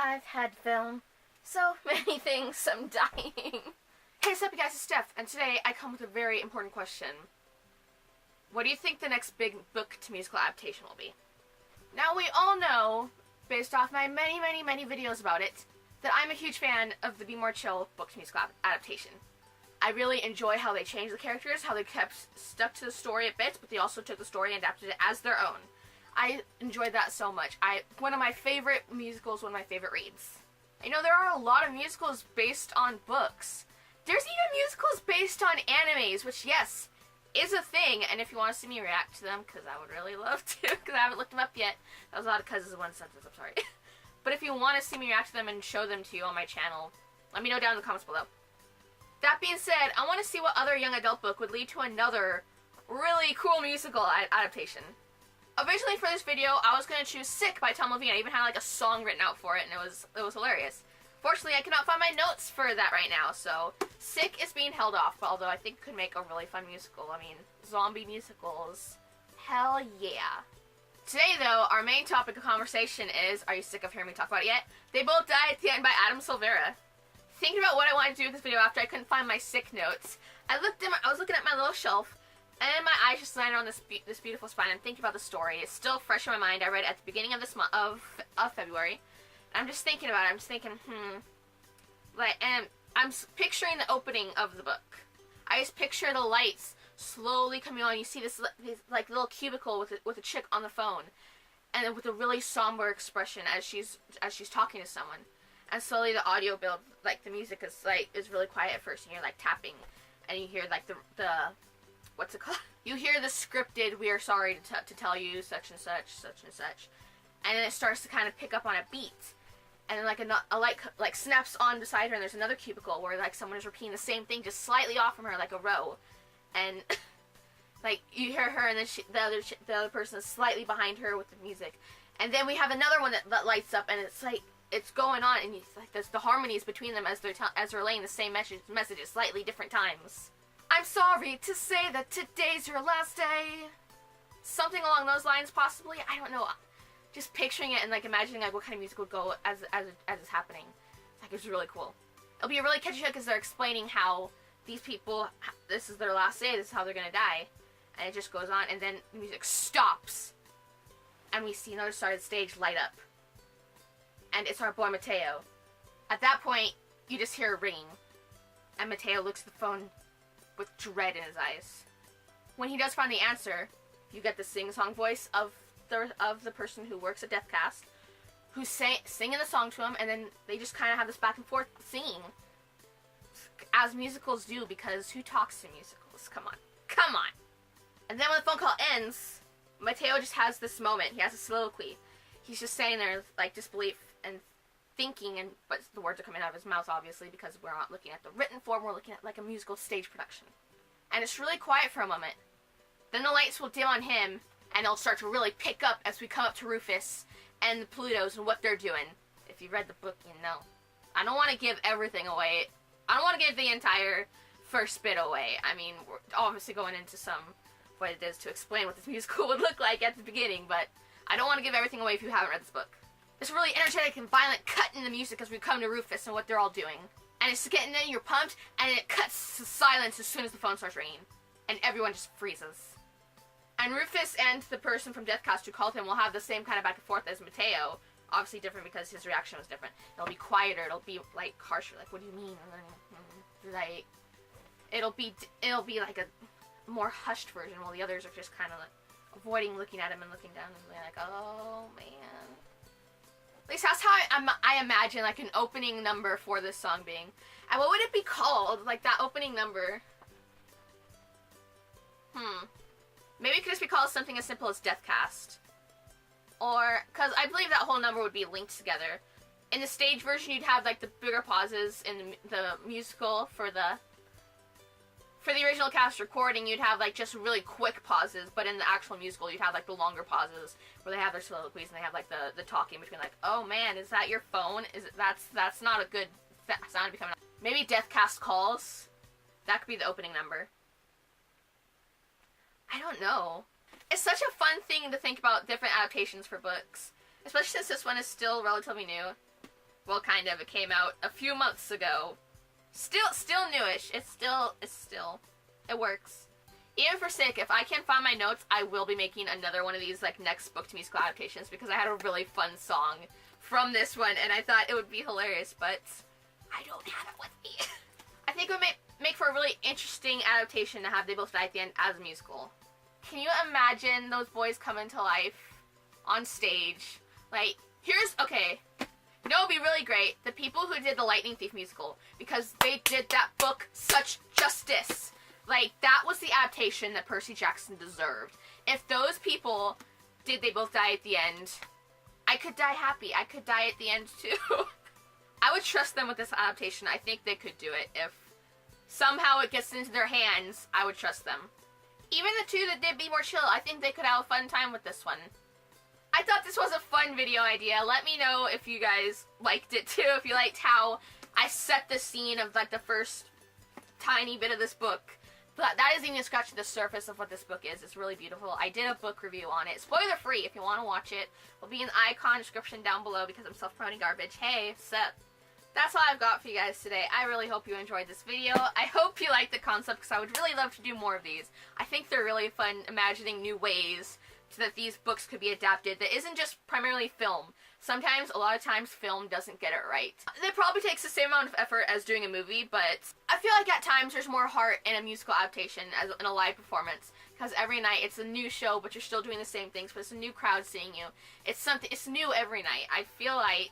I've had film so many things, I'm dying. Hey, what's up, you guys? It's Steph, and today I come with a very important question. What do you think the next big book to musical adaptation will be? Now, we all know, based off my many videos about it, that I'm a huge fan of the Be More Chill book to musical adaptation. I really enjoy how they changed the characters, how they kept stuck to the story a bit, but they also took the story and adapted it as their own. I enjoyed that so much. One of my favorite musicals, one of my favorite reads. I know there are a lot of musicals based on books. There's even musicals based on animes, which, yes, is a thing. And if you want to see me react to them, because I would really love to, because I haven't looked them up yet. That was a lot of cousins in one sentence, I'm sorry. But if you want to see me react to them and show them to you on my channel, let me know down in the comments below. That being said, I want to see what other young adult book would lead to another really cool musical adaptation. Originally for this video, I was going to choose Sick by Tom Levine. I even had like a song written out for it, and it was hilarious. Fortunately, I cannot find my notes for that right now, so Sick is being held off, although I think it could make a really fun musical. I mean, zombie musicals. Hell yeah. Today, though, our main topic of conversation is, are you sick of hearing me talk about it yet? They Both Die at the End by Adam Silvera. Thinking about what I wanted to do with this video after I couldn't find my Sick notes, I was looking at my little shelf, and my eyes just landed on this beautiful spine. I'm thinking about the story. It's still fresh in my mind. I read it at the beginning of this month of February. And I'm just thinking about it. I'm just thinking, and I'm picturing the opening of the book. I just picture the lights slowly coming on. You see this like little cubicle with a chick on the phone, and then with a really somber expression as she's talking to someone. And slowly the audio builds, like the music is really quiet at first, and you're like tapping, and you hear like the what's it called? You hear the scripted, we are sorry to tell you such and such, and then it starts to kind of pick up on a beat, and then like a light like snaps on beside her, and there's another cubicle where like someone is repeating the same thing just slightly off from her, like a row, and like you hear her, and then the other person is slightly behind her with the music, and then we have another one that lights up, and it's like it's going on, and it's like there's the harmonies between them as they're relaying the same messages slightly different times. I'm sorry to say that today's your last day. Something along those lines, possibly. I don't know. Just picturing it and like imagining like what kind of music would go as it's happening. Like it's really cool. It'll be a really catchy show because they're explaining how these people, this is their last day. This is how they're gonna die, and it just goes on, and then the music stops, and we see another side of the stage light up, and it's our boy Mateo. At that point, you just hear a ringing, and Mateo looks at the phone with dread in his eyes. When he does find the answer, you get the sing-song voice of the person who works at Deathcast, who's singing the song to him, and then they just kind of have this back and forth singing, as musicals do, because who talks to musicals? Come on. And then when the phone call ends, Mateo just has this moment. He has a soliloquy. He's just saying there like disbelief and thinking, but the words are coming out of his mouth, obviously, because we're not looking at the written form, we're looking at like a musical stage production. And it's really quiet for a moment. Then the lights will dim on him, and it'll start to really pick up as we come up to Rufus and the Plutos and what they're doing. If you read the book, you know. I don't want to give everything away. I don't want to give the entire first bit away. I mean, we're obviously going into what it is to explain what this musical would look like at the beginning, but I don't want to give everything away if you haven't read this book. It's a really energetic and violent cut in the music as we come to Rufus and what they're all doing. And it's getting in, you're pumped, and it cuts to silence as soon as the phone starts ringing. And everyone just freezes. And Rufus and the person from Deathcast who called him will have the same kind of back and forth as Mateo. Obviously different because his reaction was different. It'll be quieter, it'll be like harsher, like what do you mean? Like it'll be like a more hushed version, while the others are just kind of like avoiding looking at him and looking down and being like, oh man. At least that's how I imagine like an opening number for this song being. And what would it be called? Like that opening number? Maybe it could just be called something as simple as Deathcast. Or, because I believe that whole number would be linked together. In the stage version, you'd have like the bigger pauses. In the musical, for the original cast recording, you'd have like just really quick pauses. But in the actual musical, you'd have like the longer pauses where they have their soliloquies and they have like the talking between like, oh man, is that your phone? That's not a good sound to be coming out. Maybe Deathcast Calls. That could be the opening number. I don't know. It's such a fun thing to think about different adaptations for books. Especially since this one is still relatively new. well, kind of. It came out a few months ago. Still newish. It works. Even for sake, if I can find my notes, I will be making another one of these, like, next book to musical adaptations, because I had a really fun song from this one, and I thought it would be hilarious, but I don't have it with me. I think it would make for a really interesting adaptation to have They Both Die at the End as a musical. Can you imagine those boys coming to life on stage? Like, okay, you know, it would be really great, the people who did the Lightning Thief musical, because they did that book such justice. Like, that was the adaptation that Percy Jackson deserved. If those people did They Both Die at the End, I could die happy. I could die at the end, too. I would trust them with this adaptation. I think they could do it. If somehow it gets into their hands, I would trust them. Even the two that did Be More Chill, I think they could have a fun time with this one. I thought this was a fun video idea. Let me know if you guys liked it, too. If you liked how I set the scene of, like, the first tiny bit of this book. But that isn't even scratching the surface of what this book is. It's really beautiful. I did a book review on it. Spoiler free if you want to watch it. Will be in the icon description down below because I'm self-promoting garbage. Hey, sup? That's all I've got for you guys today. I really hope you enjoyed this video. I hope you liked the concept because I would really love to do more of these. I think they're really fun imagining new ways so that these books could be adapted that isn't just primarily film. Sometimes, a lot of times, film doesn't get it right. It probably takes the same amount of effort as doing a movie, but I feel like at times there's more heart in a musical adaptation as in a live performance. Because every night it's a new show, but you're still doing the same things, but it's a new crowd seeing you. It's new every night. I feel like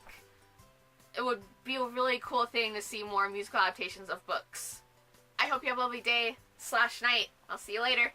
it would be a really cool thing to see more musical adaptations of books. I hope you have a lovely day/night. I'll see you later.